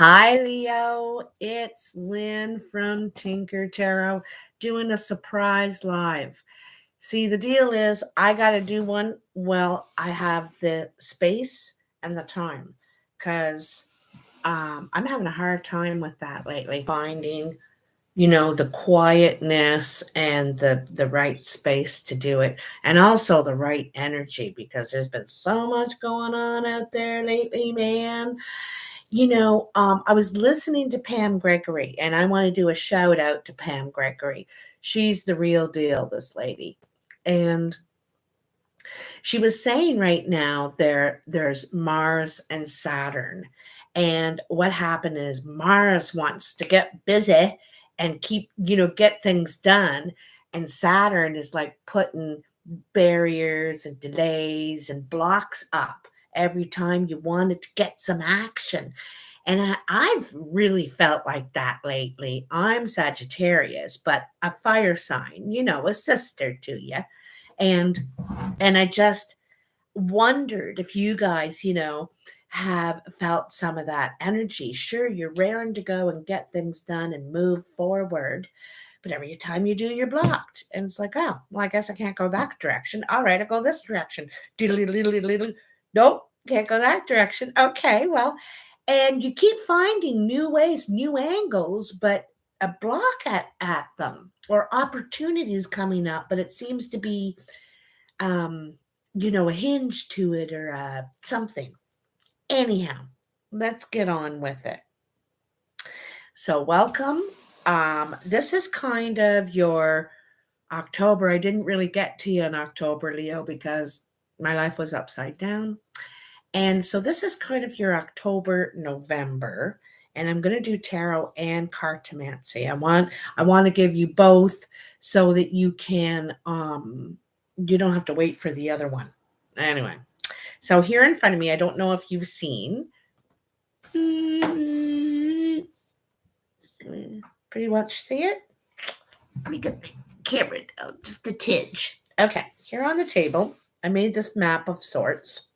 Hi, Leo. It's Lynn from Tinker Tarot doing a surprise live. See, the deal is I got to do one. Well, I have the space and the time because I'm having a hard time with that lately, finding, the quietness and the right space to do it, and also the right energy because there's been so much going on out there lately, man. I was listening to Pam Gregory, and I want to do a shout out to Pam Gregory. She's the real deal, this lady. And she was saying right now there's Mars and Saturn. And what happened is Mars wants to get busy and keep, get things done. And Saturn is like putting barriers and delays and blocks up every time you wanted to get some action. And I've really felt like that lately. I'm Sagittarius, but a fire sign, a sister to you. And I just wondered if you guys, have felt some of that energy. Sure, you're raring to go and get things done and move forward. But every time you do, you're blocked. And it's like, oh, well, I guess I can't go that direction. All right, I'll go this direction. Nope, can't go that direction. Okay, well, and you keep finding new ways, new angles, but a block at them or opportunities coming up, but it seems to be a hinge to it or something. Anyhow, let's get on with it. So, welcome. This is kind of your October. I didn't really get to you in October, Leo, because my life was upside down. And so this is kind of your October, November, and I'm going to do tarot and cartomancy. I want to give you both so that you can you don't have to wait for the other one. Anyway, so here in front of me, I don't know if you've seen. Pretty much see it. Let me get the camera down just a tinge. Okay, here on the table, I made this map of sorts.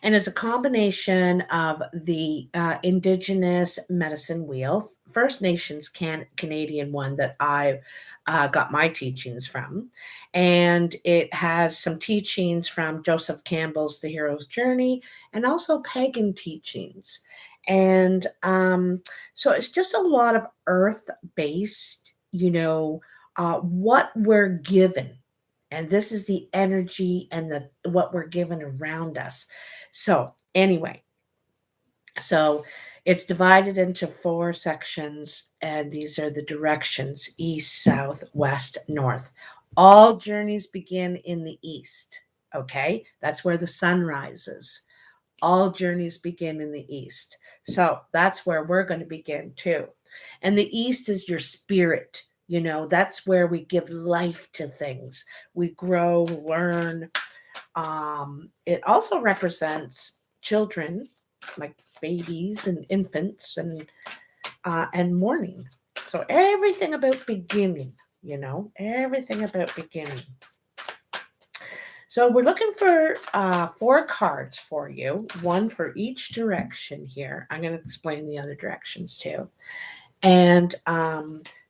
And it's a combination of the Indigenous medicine wheel, First Nations Canadian one that I got my teachings from. And it has some teachings from Joseph Campbell's The Hero's Journey and also pagan teachings. And so it's just a lot of earth-based, what we're given. And this is the energy and what we're given around us. So anyway, so it's divided into 4 sections, and these are the directions: east, south, west, north. All journeys begin in the east. Okay, that's where the sun rises. All journeys begin in the east. So that's where we're going to begin too. And the east is your spirit. That's where we give life to things. We grow, learn. It also represents children, like babies and infants, and mourning. So everything about beginning. Everything about beginning. So we're looking for 4 cards for you, one for each direction here. I'm going to explain the other directions too. And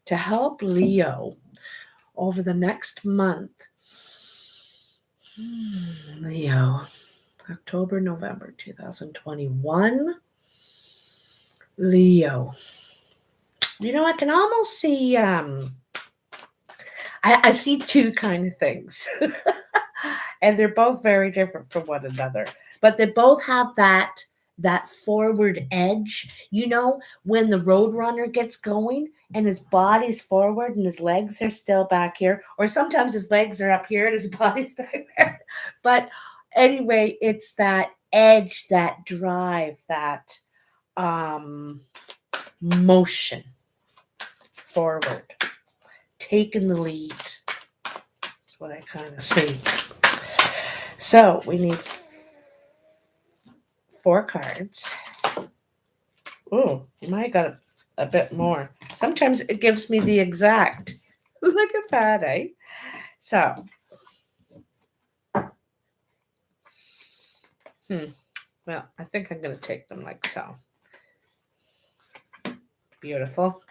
to help Leo over the next month, Leo, October, November 2021, Leo. I can almost see, I see 2 kind of things. And they're both very different from one another. But they both have that forward edge. When the road runner gets going and his body's forward and his legs are still back here, or sometimes his legs are up here and his body's back there. But anyway, it's that edge, that drive, that motion forward, taking the lead. That's what I kind of see. So we need 4 cards. Oh, you might have got a bit more. Sometimes it gives me the exact. Look at that, eh? So, well, I think I'm going to take them like so. Beautiful.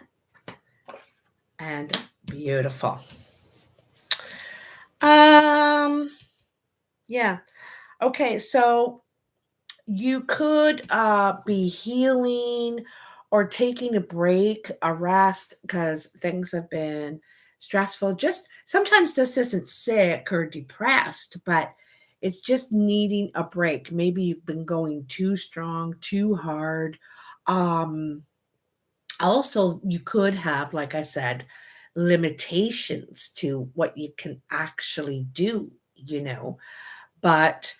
And beautiful. Yeah. Okay, so you could be healing or taking a break, a rest, because things have been stressful. Just sometimes this isn't sick or depressed, but it's just needing a break. Maybe you've been going too strong, too hard. Um, Also, you could have, like I said, limitations to what you can actually do, but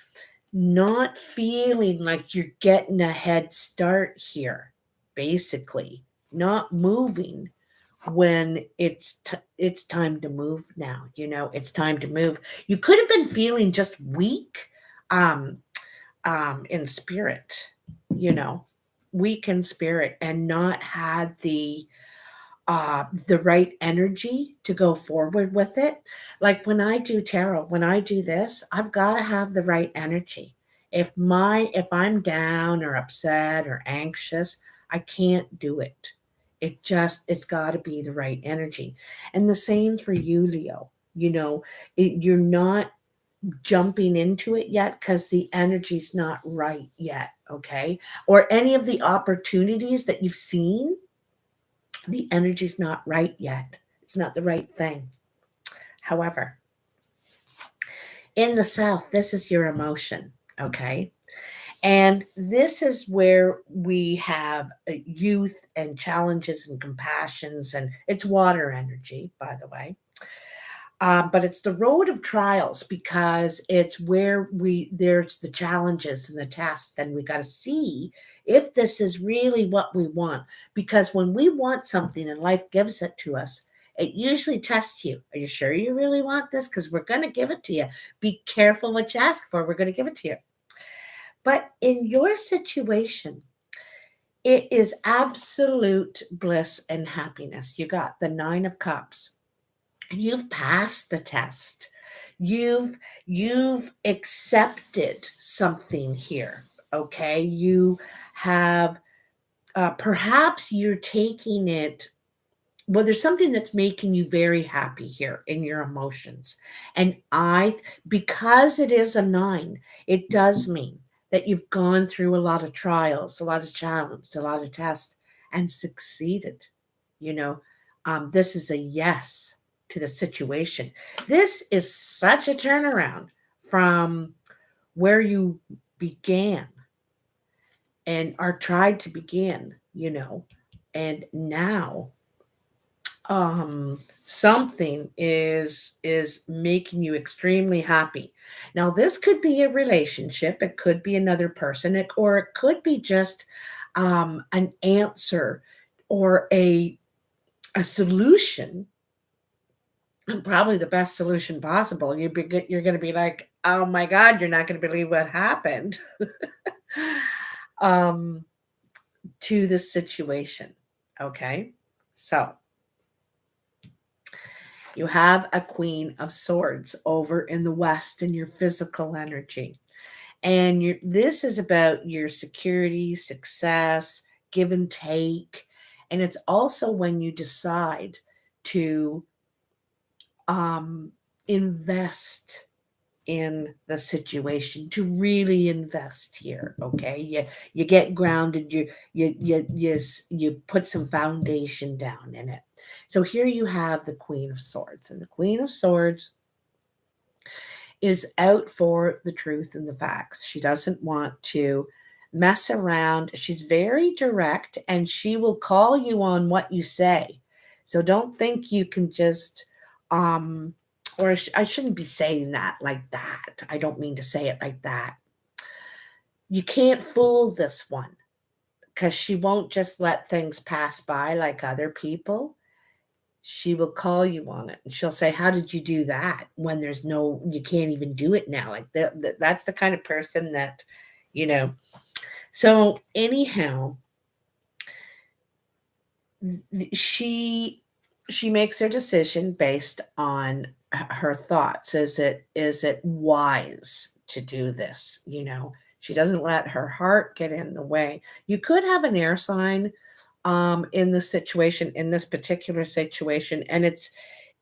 not feeling like you're getting a head start here, basically, not moving when it's time to move now, it's time to move. You could have been feeling just weak um in spirit, you know, weak in spirit and not had the right energy to go forward with it. Like when I do tarot, when I do this, I've got to have the right energy. If I'm down or upset or anxious, I can't do it. It's got to be the right energy. And the same for you, Leo. You're not jumping into it yet because the energy's not right yet, okay? Or any of the opportunities that you've seen, the energy's not right yet. It's not the right thing. However, in the South, this is your emotion, okay? And this is where we have youth and challenges and compassions, and it's water energy, by the way. But it's the road of trials because it's where there's the challenges and the tests, and we got to see if this is really what we want. Because when we want something and life gives it to us, it usually tests you. Are you sure you really want this? Because we're going to give it to you. Be careful what you ask for. We're going to give it to you. But in your situation, it is absolute bliss and happiness. You got the Nine of Cups. You've passed the test. You've accepted something here. Okay, you have perhaps you're taking it. Well, there's something that's making you very happy here in your emotions, and because it is a nine, it does mean that you've gone through a lot of trials, a lot of challenges, a lot of tests, and succeeded. This is a yes to the situation. This is such a turnaround from where you began and are tried to begin, and now something is making you extremely happy. Now this could be a relationship, it could be another person, or it could be just an answer or a solution, and probably the best solution possible. You're going to be like, oh my God, you're not going to believe what happened um, to this situation. Okay, so you have a Queen of Swords over in the West in your physical energy, and this is about your security, success, give and take, and it's also when you decide to invest in the situation, to really invest here. Okay, you get grounded, you put some foundation down in it. So here you have the Queen of Swords, and the Queen of Swords is out for the truth and the facts. She doesn't want to mess around. She's very direct, and she will call you on what you say. So don't think you can just or I shouldn't be saying that like that. I don't mean to say it like that. You can't fool this one, because she won't just let things pass by like other people. She will call you on it, and she'll say, how did you do that when you can't even do it now? Like that's the kind of person that, so anyhow, she makes her decision based on her thoughts. Is it wise to do this? She doesn't let her heart get in the way. You could have an air sign in the situation, in this particular situation. And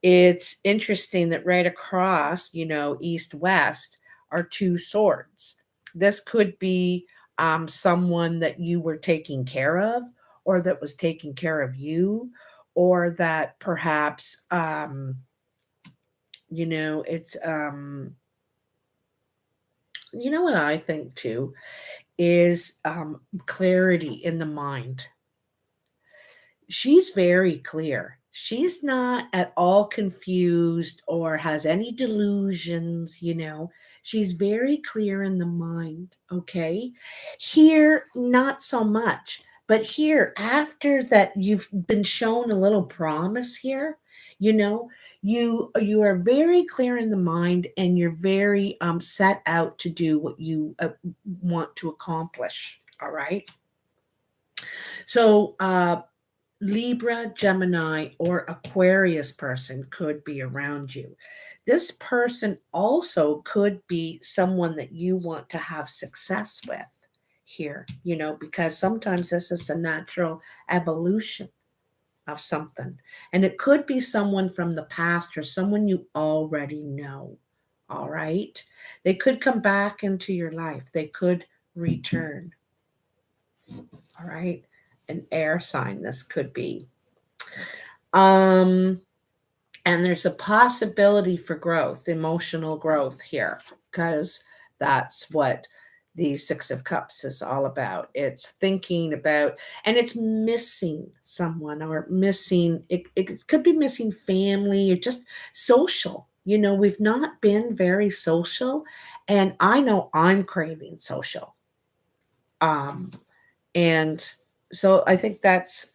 it's interesting that right across, east west are two swords. This could be someone that you were taking care of, or that was taking care of you, or that perhaps it's what I think too is clarity in the mind. She's very clear. She's not at all confused or has any delusions. She's very clear in the mind, okay? Here, not so much. But here, after that, you've been shown a little promise here, you know, you are very clear in the mind, and you're very set out to do what you want to accomplish. All right. So Libra, Gemini, or Aquarius person could be around you. This person also could be someone that you want to have success with here, because sometimes this is a natural evolution of something. And it could be someone from the past or someone you already know. All right. They could come back into your life, they could return. All right. An air sign, this could be. And there's a possibility for growth, emotional growth here, because that's what the Six of Cups is all about. It's thinking about, and it's missing someone, or missing, it could be missing family or just social. We've not been very social, and I know I'm craving social. And so I think that's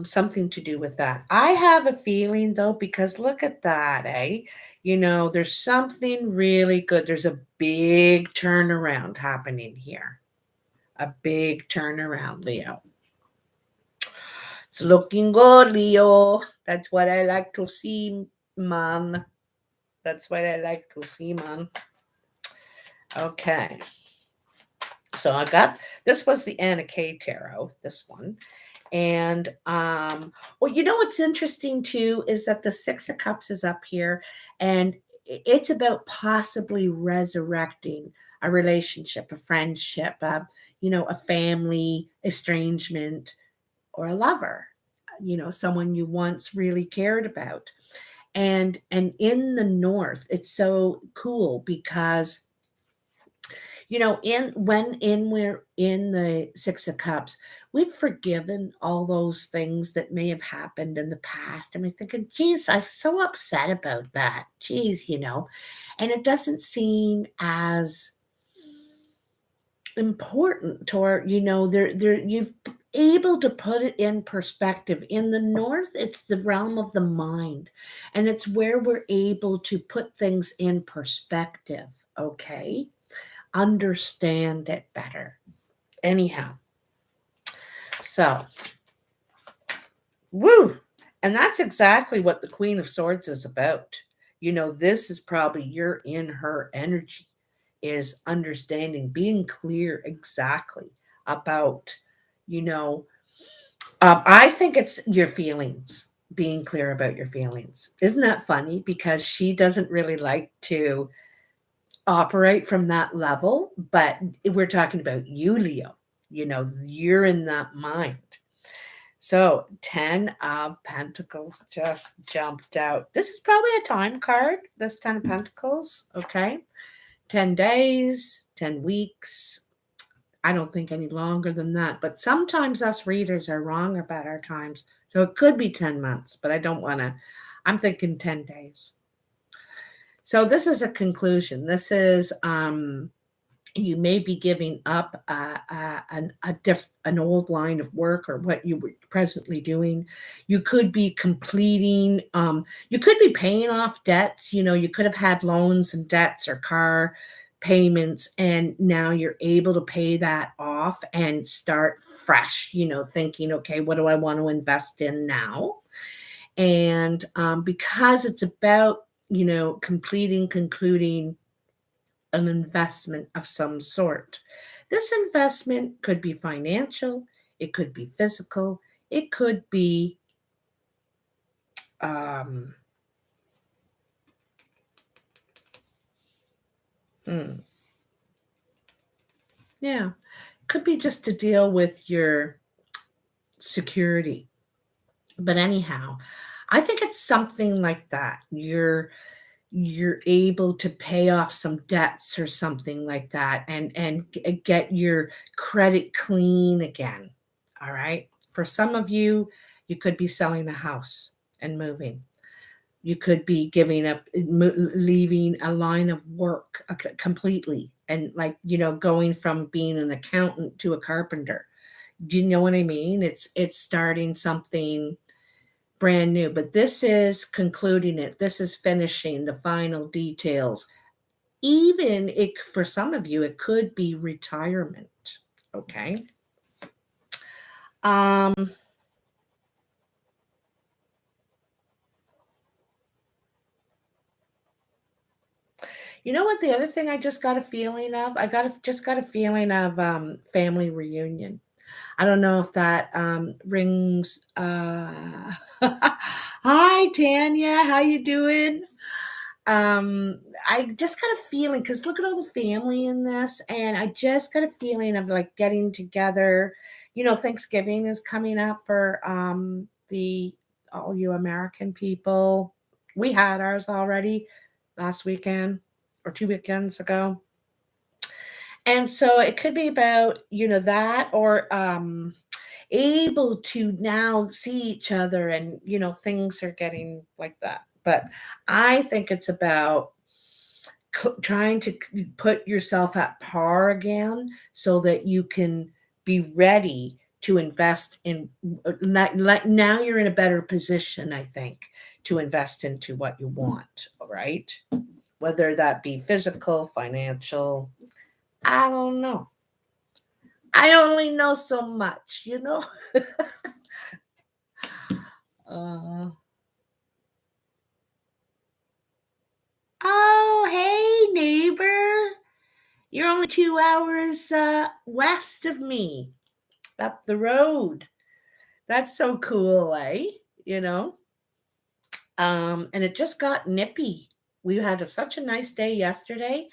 something to do with that. I have a feeling though, because look at that, eh? There's something really good. There's a big turnaround happening here. A big turnaround, Leo. It's looking good, Leo. That's what I like to see, man. That's what I like to see, man. Okay. So I got, this was the Anna K Tarot, this one. And well, what's interesting too is that the Six of Cups is up here, and it's about possibly resurrecting a relationship, a friendship, a family estrangement, or a lover, someone you once really cared about. And in the north, it's so cool because we're in the Six of Cups, we've forgiven all those things that may have happened in the past. And we're thinking, geez, I'm so upset about that. Geez, and it doesn't seem as important, or you've able to put it in perspective. In the north, it's the realm of the mind, and it's where we're able to put things in perspective. Okay, understand it better. Anyhow, so, woo! And that's exactly what the Queen of Swords is about. This is probably you're in her energy, is understanding, being clear exactly about, I think it's your feelings, being clear about your feelings. Isn't that funny? Because she doesn't really like to operate from that level, but we're talking about you, Leo. You're in that mind. So 10 of Pentacles just jumped out. This is probably a time card, this 10 of Pentacles, okay? 10 days, 10 weeks. I don't think any longer than that, but sometimes us readers are wrong about our times. So it could be 10 months, but I don't want to, I'm thinking 10 days. So this is a conclusion. This is you may be giving up an old line of work, or what you were presently doing. You could be completing. You could be paying off debts. You could have had loans and debts or car payments, and now you're able to pay that off and start fresh. Thinking, okay, what do I want to invest in now? And because it's about concluding an investment of some sort. This investment could be financial, It could be physical. It could be um, yeah, could be just to deal with your security. But anyhow, I think it's something like that. You're able to pay off some debts or something like that, and get your credit clean again. All right. For some of you, you could be selling a house and moving. You could be giving up, leaving a line of work completely, and, like, going from being an accountant to a carpenter. Do you know what I mean? It's starting something brand new, but this is concluding it. This is finishing the final details. Even it, for some of you, it could be retirement. Okay. Um, you know what? The other thing I just got a feeling of, just got a feeling of family reunion. I don't know if that rings. Hi, Tanya. How you doing? I just got a feeling, because look at all the family in this, and I just got a feeling of, like, getting together. Thanksgiving is coming up for the all you American people. We had ours already last weekend or 2 weekends ago. And so it could be about, that, or able to now see each other, and, things are getting like that. But I think it's about trying to put yourself at par again, so that you can be ready to invest in, now you're in a better position, I think, to invest into what you want, right? Whether that be physical, financial, I don't know. I only know so much, uh, oh, hey, neighbor. You're only 2 hours west of me, up the road. That's so cool, eh? You know? And it just got nippy. We had such a nice day yesterday,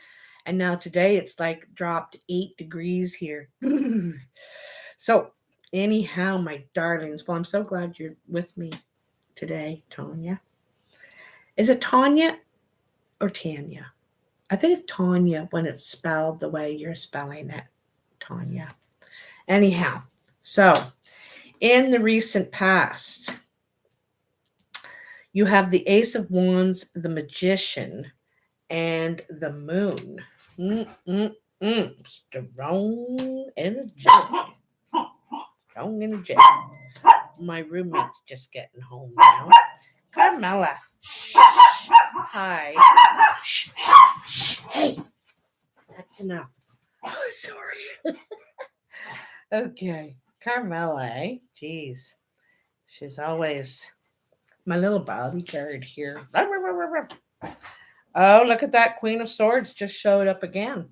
and now today it's like dropped 8 degrees here. So, anyhow, my darlings, well, I'm so glad you're with me today, Tanya. Is it Tanya or Tanya? I think it's Tanya when it's spelled the way you're spelling it, Tanya. Anyhow, so in the recent past, you have the Ace of Wands, the Magician, and the Moon. Strong energy. Strong energy. My roommate's just getting home now. Carmela. Hi. Hey, that's enough. Oh, sorry. Okay. Carmela, eh? Jeez. She's always my little bodyguard here. Oh, look at that. Queen of Swords just showed up again.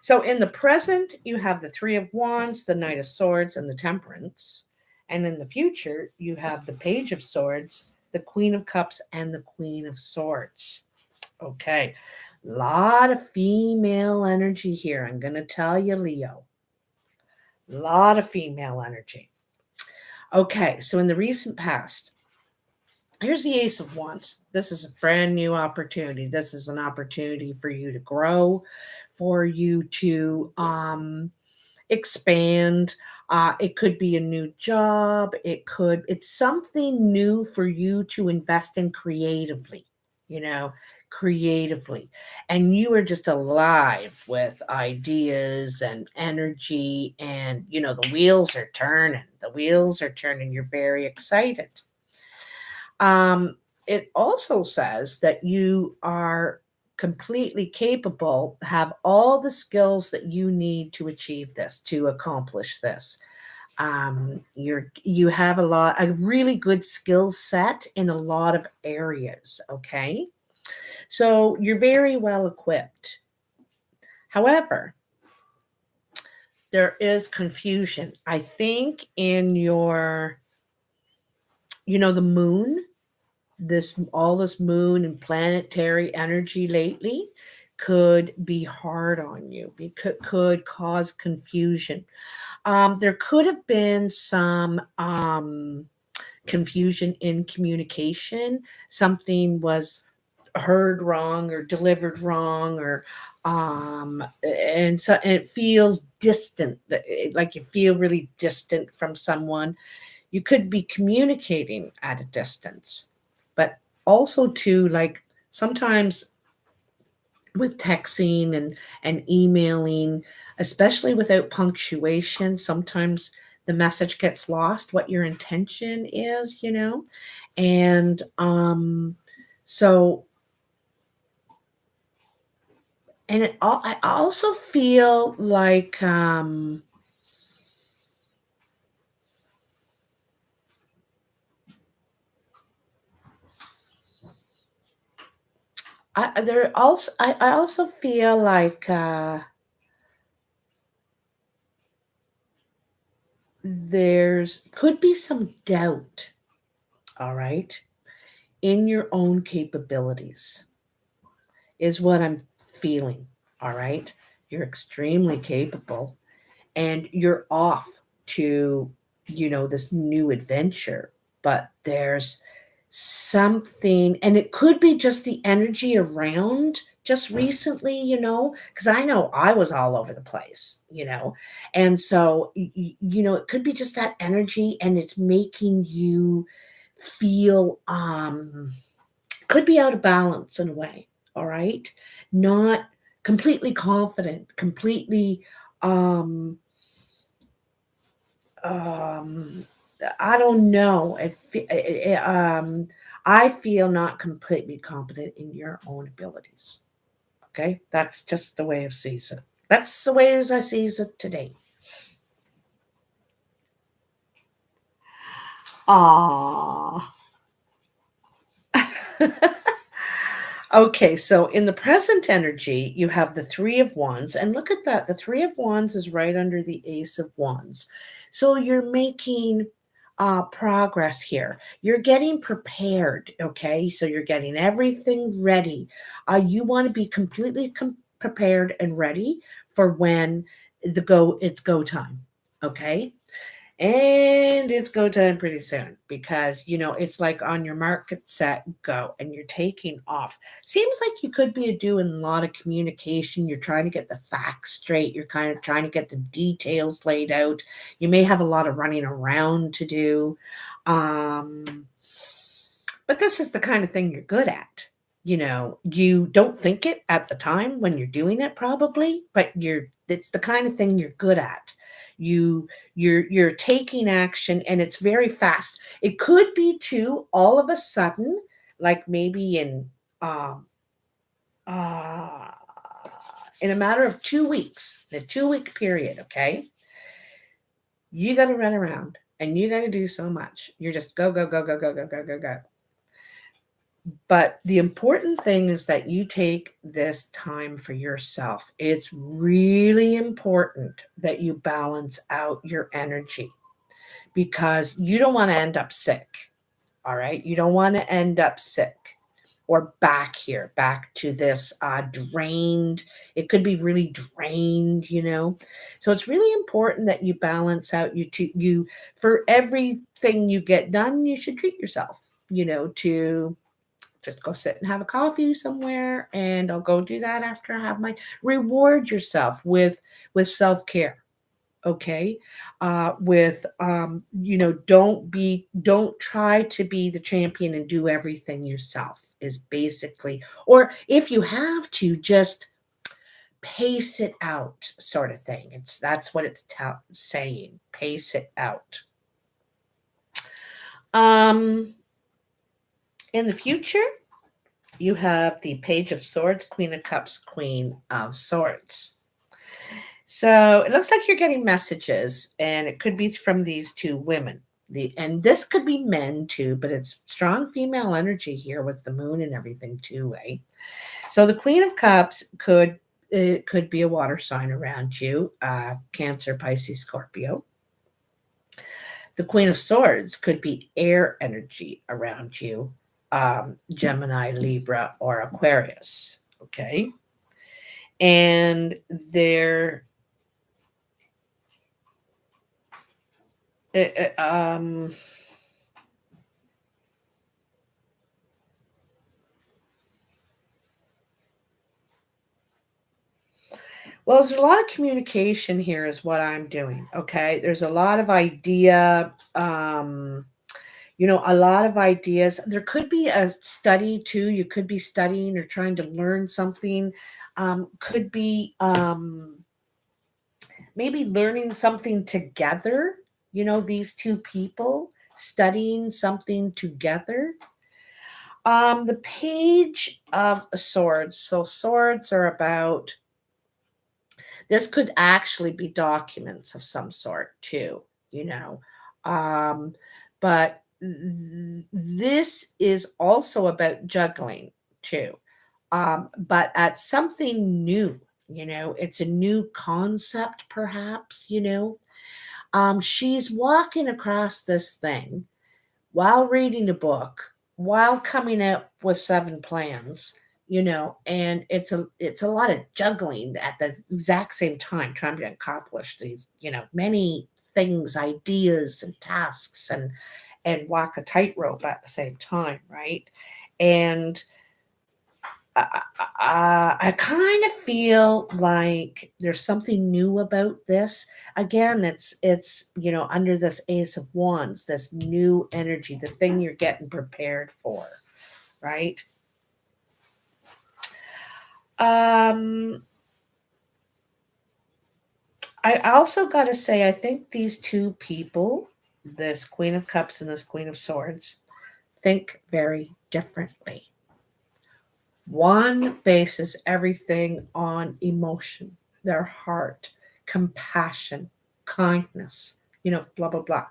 So in the present, you have the Three of Wands, the Knight of Swords, and the Temperance. And in the future, you have the Page of Swords, the Queen of Cups, and the Queen of Swords. Okay. Lot of female energy here. I'm going to tell you, Leo. Lot of female energy. Okay. So in the recent past, here's the Ace of Wands. This is a brand new opportunity. This is an opportunity for you to grow, for you to expand. It could be a new job. It's something new for you to invest in creatively, creatively. And you are just alive with ideas and energy, and, the wheels are turning. The wheels are turning. You're very excited. It also says that you are completely capable, have all the skills that you need to achieve this, to accomplish this. You have a really good skill set in a lot of areas. Okay. So you're very well equipped. However, there is confusion. I think in your, the moon, all this moon and planetary energy lately could be hard on you. It could cause confusion. There could have been some confusion in communication. Something was heard wrong or delivered wrong, or and so it feels distant, like you feel really distant from someone. You could be communicating at a distance, but also too, like sometimes with texting and emailing, especially without punctuation, sometimes the message gets lost, what your intention is, and so, and I also feel like I also feel like there's could be some doubt, all right, in your own capabilities, is what I'm feeling. All right. You're extremely capable and you're off to, this new adventure. But there's something, and it could be just the energy around just recently, because I know I was all over the place, and so, it could be just that energy and it's making you feel, could be out of balance in a way, all right? Not completely confident, completely, um, um, I don't know. I feel not completely competent in your own abilities. Okay, that's just the way I sees it. That's the way as I sees it today. Ah. Okay, so in the present energy, you have the Three of Wands, and look at that. The Three of Wands is right under the Ace of Wands. So you're making progress here. You're getting prepared, okay? So you're getting everything ready. You want to be completely prepared and ready for when it's go time, okay? And it's go time pretty soon because, it's like on your mark, get set, go, and you're taking off. Seems like you could be doing a lot of communication. You're trying to get the facts straight. You're kind of trying to get the details laid out. You may have a lot of running around to do. But this is the kind of thing you're good at. You don't think it at the time when you're doing it probably, but it's the kind of thing you're good at. You're taking action and it's very fast. It could be too all of a sudden, like maybe um uh in a matter of 2 weeks, the 2 week period, okay? You gotta run around and you gotta do so much. You're just go, go, go, go, go, go, go, go, go. But the important thing is that you take this time for yourself. It's really important that you balance out your energy because you don't want to end up sick. All right. You don't want to end up sick or back to this drained. It could be really drained, So it's really important that you balance out you for everything you get done, you should treat yourself, to just go sit and have a coffee somewhere, and I'll go do that after I have my reward yourself with self-care. Okay. With don't try to be the champion and do everything yourself, is basically, or if you have to, just pace it out, sort of thing. That's what it's saying, pace it out. In the future, you have the Page of Swords, Queen of Cups, Queen of Swords. So it looks like you're getting messages, and it could be from these two women. And this could be men too, but it's strong female energy here with the moon and everything too, eh? So the Queen of Cups it could be a water sign around you, Cancer, Pisces, Scorpio. The Queen of Swords could be air energy around you, Gemini, Libra, or Aquarius. Okay. And there, uh, um, well, there's a lot of communication here, is what I'm doing. Okay. There's a lot of idea, a lot of ideas. There could be a study too. You could be studying or trying to learn something. Could be maybe learning something together. These two people studying something together. The Page of Swords. So swords are about, this could actually be documents of some sort too, you know. Um, but this is also about juggling too. But at something new, it's a new concept, perhaps. She's walking across this thing while reading a book, while coming up with 7 plans, and it's a lot of juggling at the exact same time, trying to accomplish these, many things, ideas and tasks, and walk a tightrope at the same time, right? And I kind of feel like there's something new about this. Again, it's under this Ace of Wands, this new energy, the thing you're getting prepared for, right? I also got to say, I think these two people, this Queen of Cups and this Queen of Swords, think very differently. One bases everything on emotion, their heart, compassion, kindness, blah, blah, blah.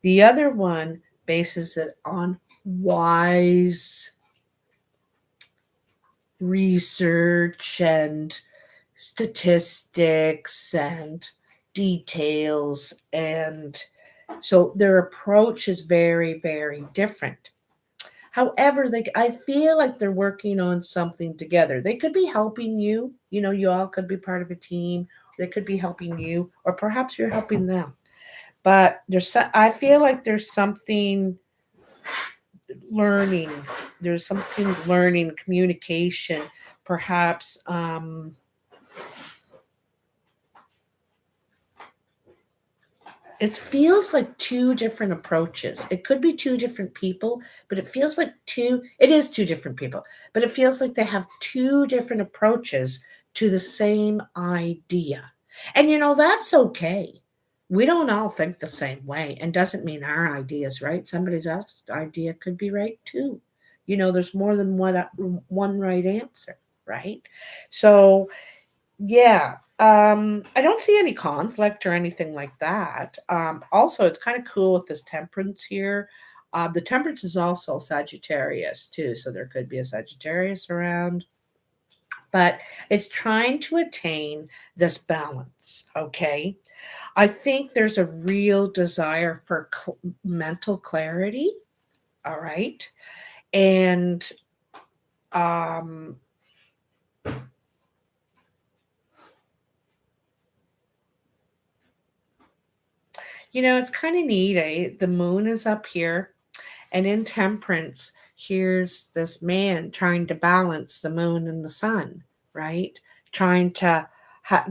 The other one bases it on wise research and statistics and details. And so their approach is very, very different. However, I feel like they're working on something together. They could be helping you. You all could be part of a team. They could be helping you, or perhaps you're helping them. But I feel like there's something learning. There's something learning, communication, perhaps. It feels like two different approaches. It could be two different people, but it feels like it is two different people, but it feels like they have two different approaches to the same idea. And that's okay. We don't all think the same way, and doesn't mean our idea is right. Somebody else's idea could be right too. There's more than one right answer, right? So yeah. I don't see any conflict or anything like that. Also, it's kind of cool with this temperance here. The temperance is also Sagittarius too, so there could be a Sagittarius around. But it's trying to attain this balance, okay? I think there's a real desire for mental clarity, all right? And um it's kind of neat. The moon is up here, and in temperance, here's this man trying to balance the moon and the sun, right? Trying to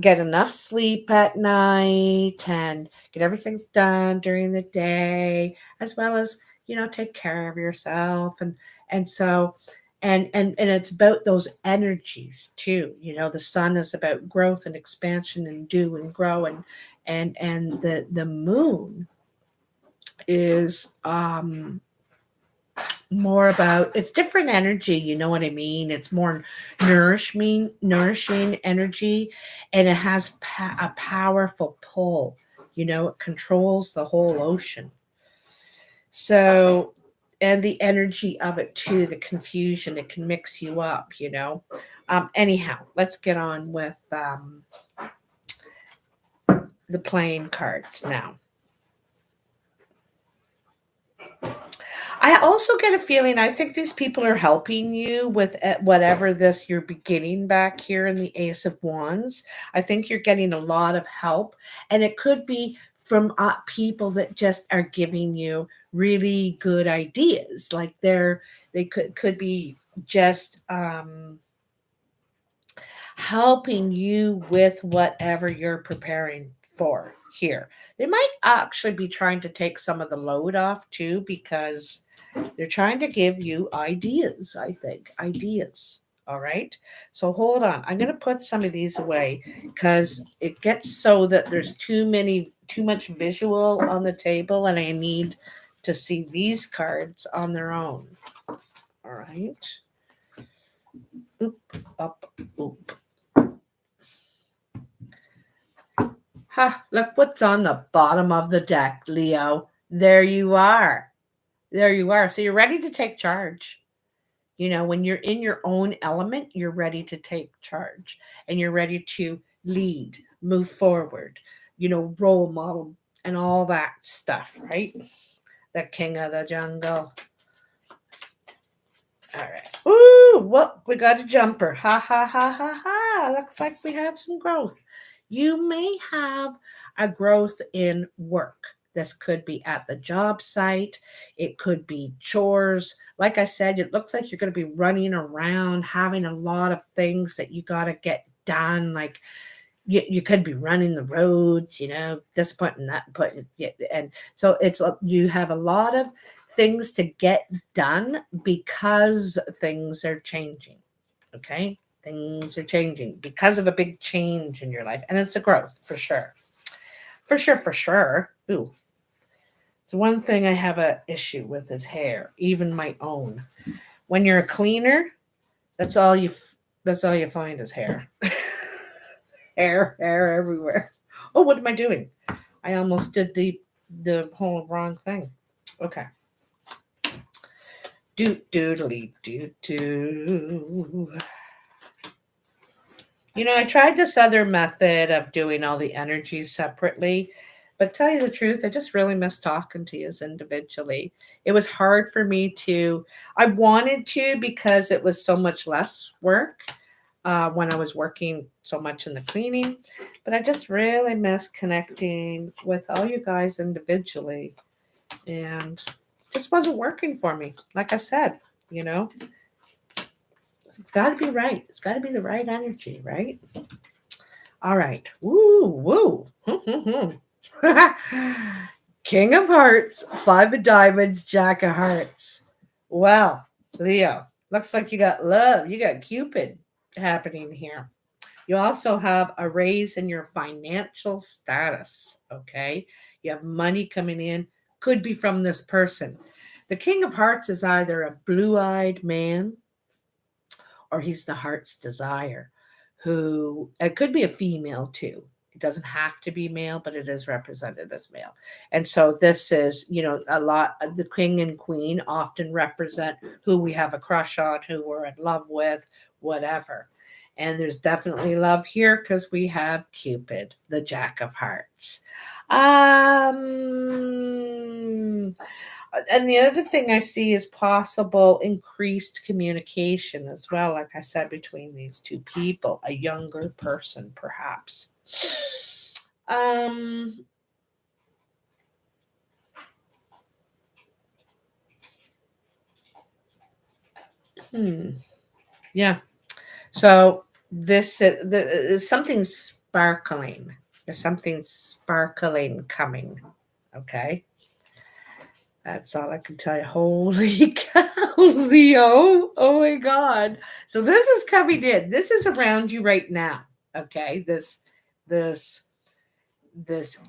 get enough sleep at night and get everything done during the day, as well as, take care of yourself. And so, and it's about those energies too. The sun is about growth and expansion and do and grow, and the moon is more about, it's different energy, you know what I mean? It's more nourishing energy, and it has a powerful pull. It controls the whole ocean. So, and the energy of it too, the confusion, it can mix you up. Anyhow, let's get on with the playing cards now. I also get a feeling, I think these people are helping you with whatever this you're beginning back here in the Ace of Wands. I think you're getting a lot of help, and it could be from people that just are giving you really good ideas. Like they could be just helping you with whatever you're preparing for here. They might actually be trying to take some of the load off too, because they're trying to give you ideas, I think. Ideas. All right. So hold on. I'm going to put some of these away because it gets so that there's too much visual on the table, and I need to see these cards on their own. All right. Oop, up, oop. Ha, look what's on the bottom of the deck, Leo. There you are. There you are. So you're ready to take charge. You know, when you're in your own element, you're ready to take charge and you're ready to lead, move forward, role model and all that stuff, right? The king of the jungle. All right. Ooh, well, we got a jumper. Ha, ha, ha, ha, ha. Looks like we have some growth. You may have a growth in work. This could be at the job site. It could be chores. Like I said, it looks like you're going to be running around, having a lot of things that you got to get done. Like you could be running the roads, this point and that point. And so you have a lot of things to get done because things are changing. Okay. Things are changing because of a big change in your life. And it's a growth for sure. For sure, for sure. Ooh. So one thing I have a issue with is hair, even my own. When you're a cleaner, that's all you find is hair. hair everywhere. Oh, what am I doing? I almost did the whole wrong thing. Okay. Doodly doo. I tried this other method of doing all the energies separately, but tell you the truth, I just really miss talking to you individually. It was hard for me I wanted to because it was so much less work when I was working so much in the cleaning, but I just really miss connecting with all you guys individually, and just wasn't working for me. Like I said, it's got to be right. It's got to be the right energy, right? All right. Woo. King of Hearts, 5 of Diamonds, Jack of Hearts. Well, Leo, looks like you got love. You got Cupid happening here. You also have a raise in your financial status. Okay. You have money coming in, could be from this person. The King of Hearts is either a blue-eyed man or he's the heart's desire, who it could be a female too. It doesn't have to be male, but it is represented as male. And so this is, a lot of the king and queen often represent who we have a crush on, who we're in love with, whatever. And there's definitely love here because we have Cupid, the Jack of Hearts. And the other thing I see is possible increased communication as well, like I said, between these two people, a younger person perhaps. Yeah. So this is something sparkling. There's something sparkling coming. Okay. That's all I can tell you. Holy cow, Leo. Oh my God. So this is coming in. This is around you right now. Okay. This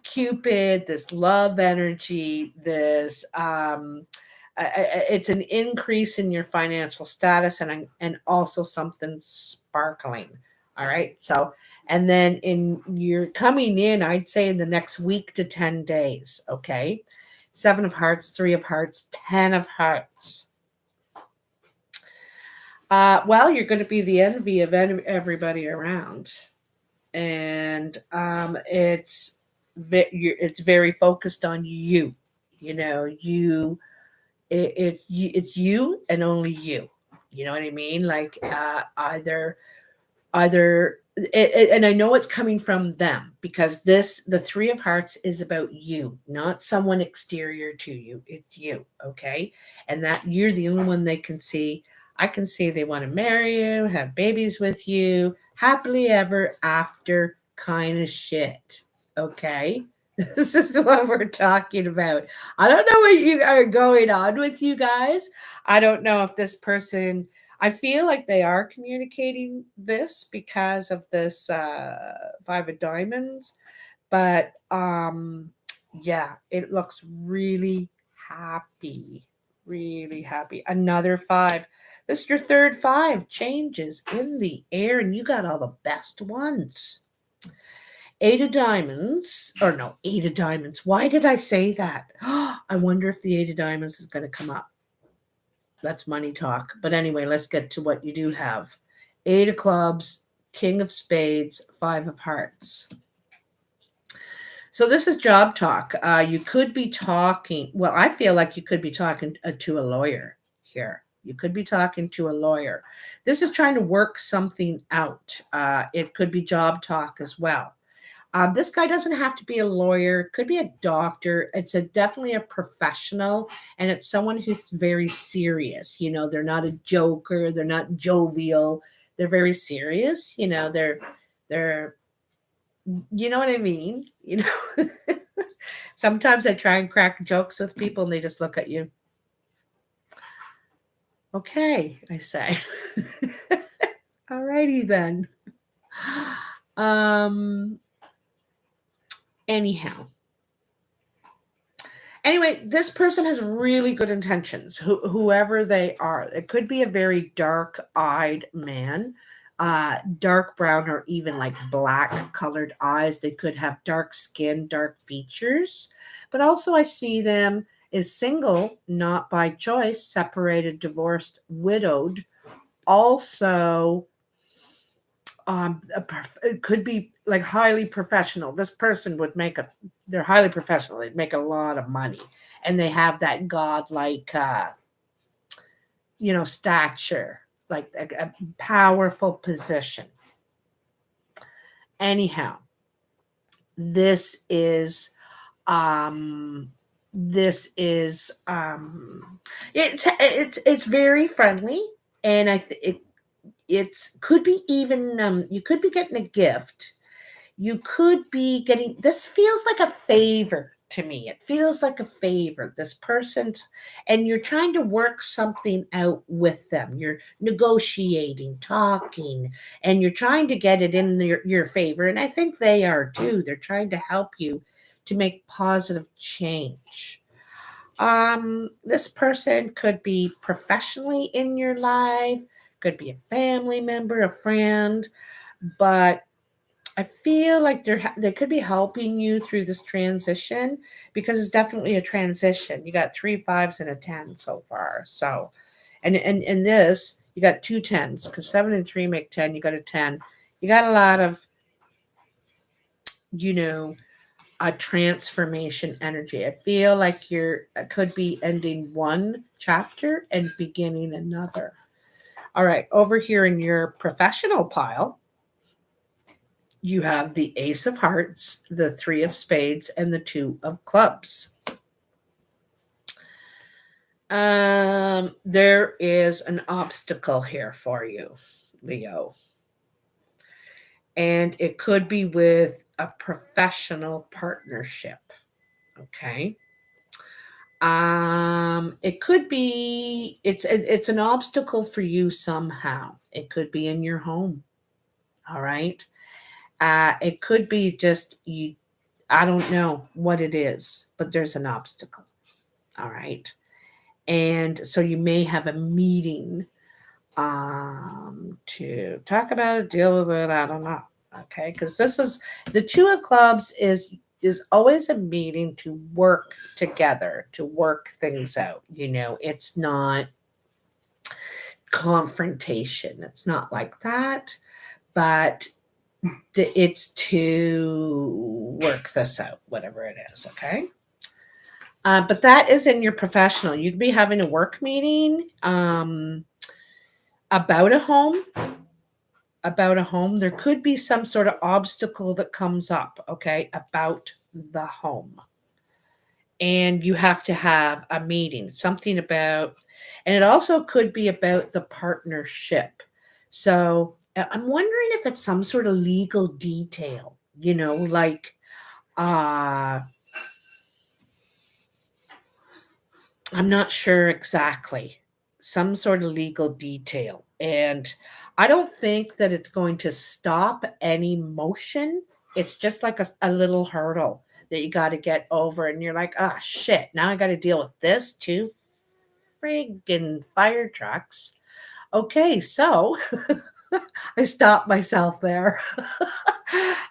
Cupid, this love energy, this it's an increase in your financial status and also something sparkling. All right. So, and then you're coming in, I'd say in the next week to 10 days. Okay. 7 of Hearts, 3 of Hearts, 10 of Hearts. Well, you're going to be the envy of everybody around, and it's very focused on you. You know, it's you and only you. You know what I mean? Like either and I know it's coming from them, because the 3 of Hearts is about you, not someone exterior to you. It's you, okay? And that you're the only one they can see. I can see they want to marry you, have babies with you, happily ever after kind of shit, okay? This is what we're talking about. I don't know what you are going on with you guys. I don't know if this person, I feel like they are communicating this because of this 5 of Diamonds, but yeah, it looks really happy, really happy. Another 5. This is your third 5 changes in the air, and you got all the best ones. 8 of Diamonds, or no, 8 of Diamonds. Why did I say that? I wonder if the 8 of Diamonds is going to come up. That's money talk. But anyway, let's get to what you do have. 8 of Clubs, King of Spades, 5 of Hearts. So this is job talk. You could be talking, well, I feel like you could be talking to a lawyer here. You could be talking to a lawyer. This is trying to work something out. It could be job talk as well. This guy doesn't have to be a lawyer, could be a doctor. It's definitely a professional, and it's someone who's very serious. You know, they're not a joker, they're not jovial, they're very serious. You know, they're you know what I mean? You know, sometimes I try and crack jokes with people and they just look at you. Okay, I say. Alrighty then. Anyhow. Anyway, this person has really good intentions, whoever they are. It could be a very dark-eyed man, dark brown or even like black colored eyes. They could have dark skin, dark features. But also I see them as single, not by choice, separated, divorced, widowed. Also, it could be like highly professional. This person would make they're highly professional. They'd make a lot of money, and they have that godlike, stature, like a powerful position. Anyhow, this is, it's very friendly, and it's could be even, you could be getting a gift. You could be getting, this feels like a favor to me. It feels like a favor. This person's, and you're trying to work something out with them. You're negotiating, talking, and you're trying to get it in your favor. And I think they are too. They're trying to help you to make positive change. This person could be professionally in your life, could be a family member, a friend, but I feel like they could be helping you through this transition, because it's definitely a transition. You got 3 5s and a 10 so far. So, and in this, you got 2 10s, because 7 and 3 make 10. You got a 10. You got a lot of, a transformation energy. I feel like could be ending one chapter and beginning another. All right, over here in your professional pile, you have the Ace of Hearts, the 3 of Spades, and the 2 of Clubs. There is an obstacle here for you, Leo. And it could be with a professional partnership. Okay. It could be, it's an obstacle for you somehow. It could be in your home. All right. It could be just you. I don't know what it is, but there's an obstacle. All right. And so you may have a meeting to talk about it, deal with it. I don't know. Okay. Because this is the 2 of Clubs is always a meeting to work together, to work things out. It's not confrontation. It's not like that, but it's to work this out, whatever it is, okay? But that is in your professional. You could be having a work meeting about a home. About a home. There could be some sort of obstacle that comes up, okay, about the home. And you have to have a meeting, something about, and it also could be about the partnership. So I'm wondering if it's some sort of legal detail, like I'm not sure exactly, some sort of legal detail. And I don't think that it's going to stop any motion. It's just like a little hurdle that you got to get over. And you're like, oh, shit, now I got to deal with this two friggin' fire trucks. Okay, so I stopped myself there.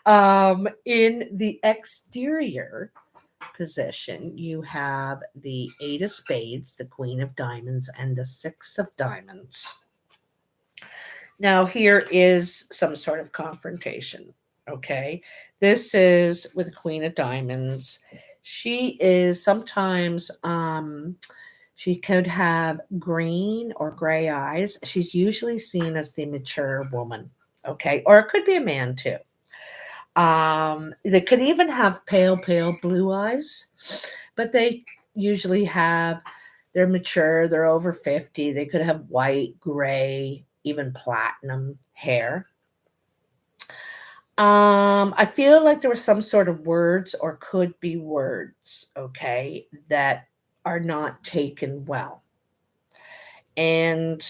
In the exterior position, you have the Eight of Spades, the Queen of Diamonds, and the Six of Diamonds. Now, here is some sort of confrontation. Okay, this is with the Queen of Diamonds. She is sometimes, she could have green or gray eyes. She's usually seen as the mature woman. Okay, or it could be a man too. They could even have pale blue eyes, but they usually they're mature, they're over 50. They could have white, gray, even platinum hair. I feel like there was some sort of words, or could be words, okay, that are not taken well. And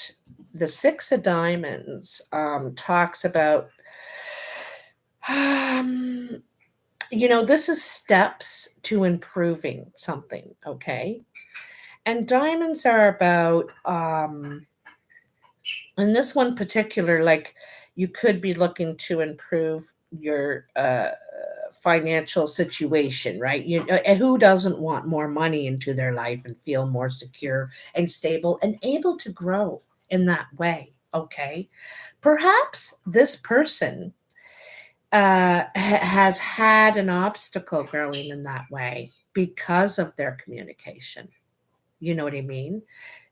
the Six of Diamonds talks about, this is steps to improving something, okay? And diamonds are about, in this one particular, like you could be looking to improve your financial situation, right? Who doesn't want more money into their life and feel more secure and stable and able to grow in that way, okay? Perhaps this person has had an obstacle growing in that way because of their communication. You know what I mean?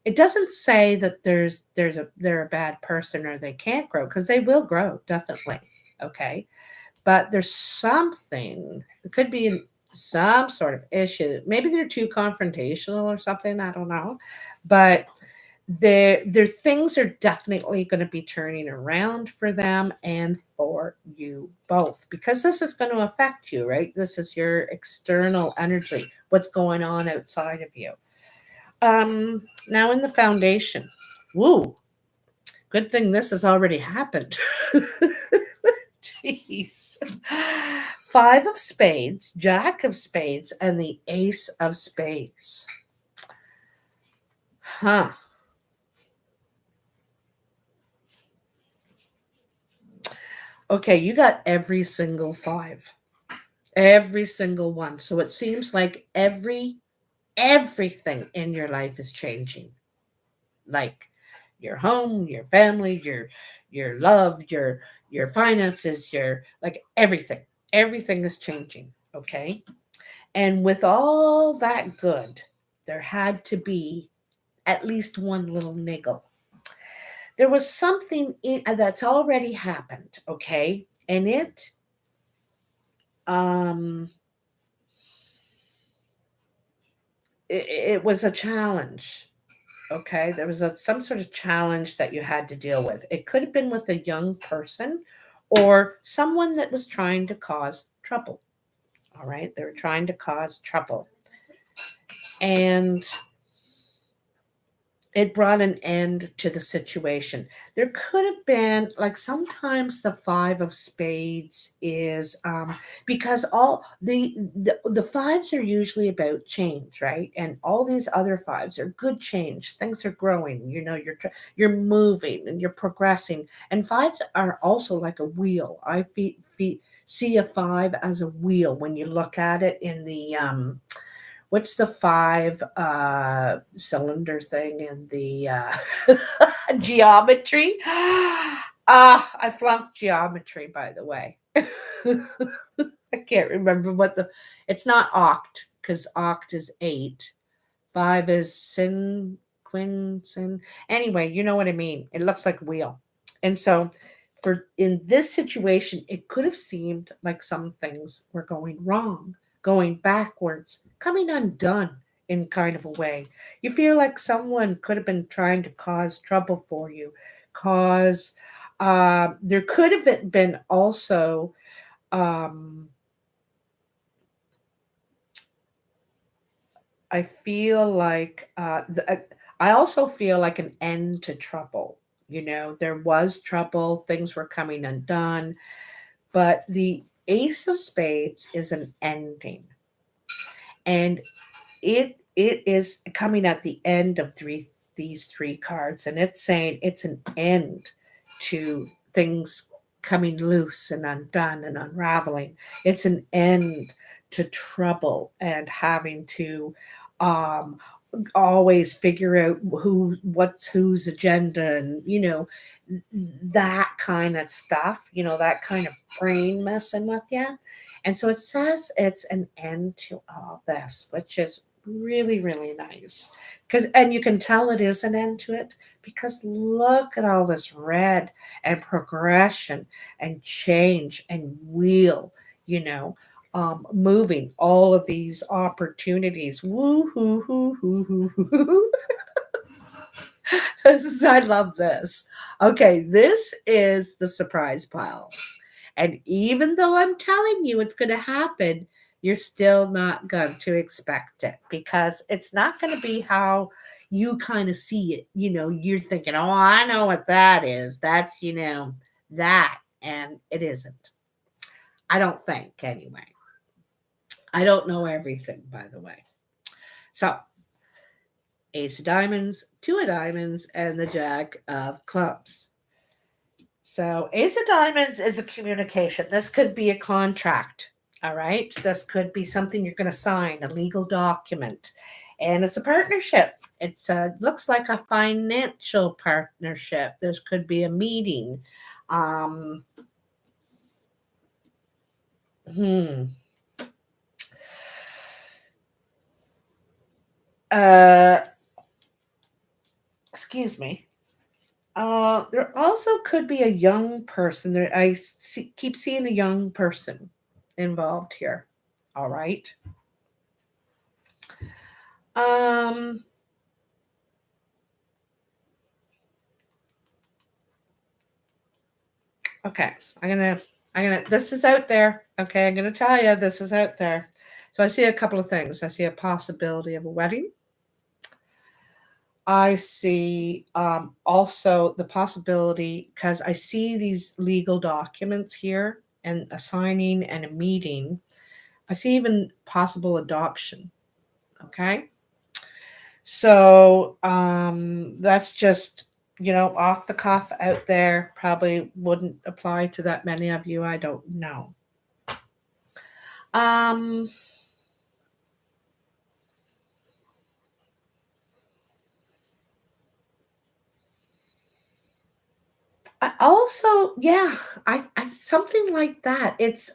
It doesn't say that they're a bad person or they can't grow, because they will grow, definitely. Okay. But there's something, it could be some sort of issue. Maybe they're too confrontational or something. I don't know. But their things are definitely going to be turning around for them and for you both, because this is going to affect you, right? This is your external energy, what's going on outside of you. Now in the foundation, woo, good thing this has already happened. Jeez. Five of Spades, Jack of Spades, and the Ace of Spades. Huh. Okay, you got every single five. Every single one. So it seems like everything in your life is changing. Like your home, your family, your love, your finances, your, like, everything. Everything is changing, okay? And with all that good, there had to be at least one little niggle. There was something that's already happened, okay? And um it was a challenge. Okay, there was some sort of challenge that you had to deal with. It could have been with a young person or someone that was trying to cause trouble. All right, they were trying to cause trouble. And it brought an end to the situation. There could have been, like, sometimes the Five of Spades is because all the fives are usually about change, right? And all these other fives are good change. Things are growing. You're moving and you're progressing. And fives are also like a wheel. I see a five as a wheel when you look at it in the what's the five cylinder thing in the Geometry. I flunked geometry, by the way. I can't remember what it's not oct, because oct is 8. 5 is sin, quin, sin. Anyway, you know what I mean. It looks like a wheel. And so for in this situation, it could have seemed like some things were going wrong, going backwards, coming undone in kind of a way. You feel like someone could have been trying to cause trouble for you, cause there could have been also I feel like I also feel like an end to trouble. You know, there was trouble, things were coming undone, but the Ace of Spades is an ending, and it is coming at the end of these three cards, and it's saying it's an end to things coming loose and undone and unraveling. It's an end to trouble and having to um always figure out what's whose agenda, and that kind of stuff, that kind of brain messing with you. And so it says it's an end to all this, which is really, really nice. And you can tell it is an end to it, because look at all this red and progression and change and wheel, you know, moving all of these opportunities. Woo hoo hoo hoo hoo hoo hoo. I love this. Okay, this is the surprise pile. And even though I'm telling you it's going to happen, you're still not going to expect it, because it's not going to be how you kind of see it. You're thinking, oh, I know what that is. That's, that. And it isn't. I don't think, anyway. I don't know everything, by the way. So, Ace of Diamonds, 2 of Diamonds, and the Jack of Clubs. So, Ace of Diamonds is a communication. This could be a contract. All right. This could be something you're going to sign, a legal document. And it's a partnership. It's looks like a financial partnership. There could be a meeting. Um, hmm. Excuse me. There also could be a young person. Keep seeing a young person involved here. All right. Um, okay. This is out there. Okay. I'm going to tell you, this is out there. So I see a couple of things. I see a possibility of a wedding. I see also the possibility, because I see these legal documents here and a signing and a meeting. I see even possible adoption. Okay. So that's just, off the cuff out there. Probably wouldn't apply to that many of you. I don't know. Um, I also, yeah, I something like that. It's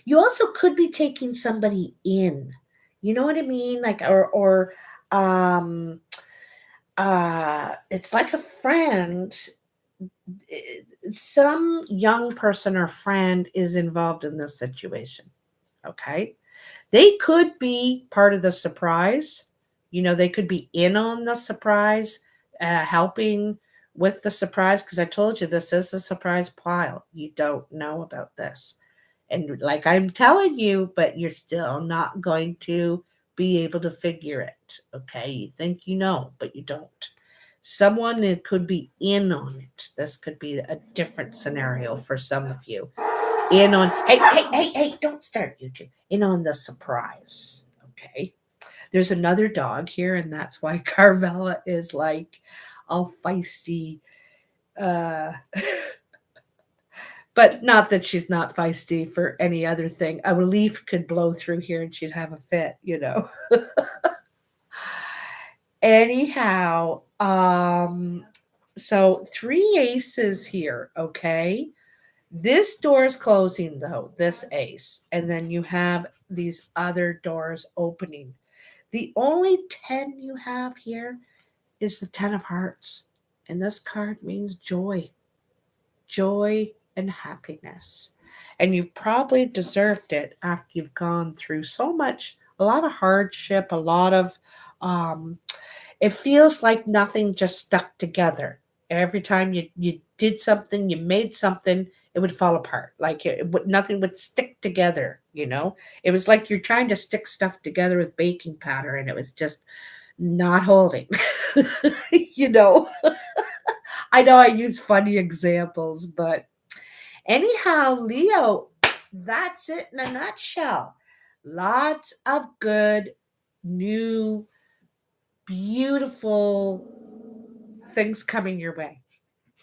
you also could be taking somebody in. You know what I mean? Like, or it's like a friend. Some young person or friend is involved in this situation. Okay. They could be part of the surprise. They could be in on the surprise, helping with the surprise, because I told you this is a surprise pile. You don't know about this. And like I'm telling you, but you're still not going to be able to figure it. Okay. You think you know, but you don't. Someone that could be in on it. This could be a different scenario for some of you. In on, hey, don't start YouTube. In on the surprise. Okay. There's another dog here, and that's why Carvella is like all feisty. Uh, but not that she's not feisty for any other thing. A leaf could blow through here and she'd have a fit. Anyhow, So 3 aces here, okay? This door is closing though, this ace. And then you have these other doors opening. The only 10 you have here is the 10 of hearts. And this card means joy, joy and happiness. And you've probably deserved it after you've gone through so much, a lot of hardship, a lot of, it feels like nothing just stuck together. Every time you did something, you made something, it would fall apart. Like nothing would stick together, you know? It was like you're trying to stick stuff together with baking powder and it was just not holding. You know? I know I use funny examples, but anyhow, Leo, that's it in a nutshell. Lots of good, new, beautiful things coming your way.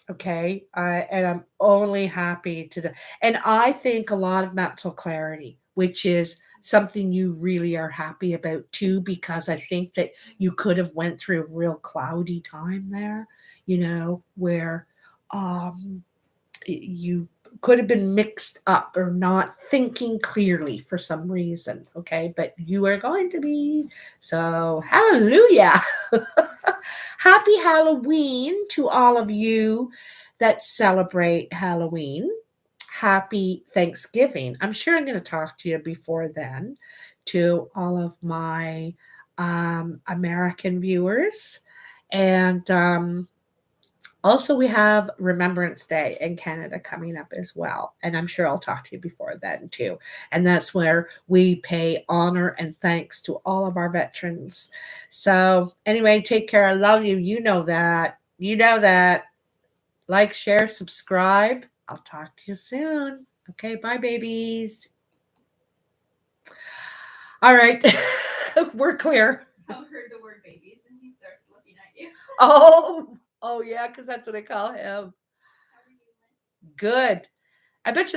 Okay. And I'm only happy to, and I think a lot of mental clarity, which is something you really are happy about too, because I think that you could have went through a real cloudy time there, you know, where, you could have been mixed up or not thinking clearly for some reason. Okay. But you are going to be. So, hallelujah. Happy Halloween to all of you that celebrate Halloween. Happy Thanksgiving. I'm sure I'm going to talk to you before then, to all of my American viewers. And also, we have Remembrance Day in Canada coming up as well. And I'm sure I'll talk to you before then too. And that's where we pay honor and thanks to all of our veterans. So, anyway, take care. I love you. You know that. You know that. Like, share, subscribe. I'll talk to you soon. Okay, bye, babies. All right, we're clear. Tom heard the word babies and he starts looking at you. Oh, yeah, because that's what I call him. How are you, Lynn? Good. I bet you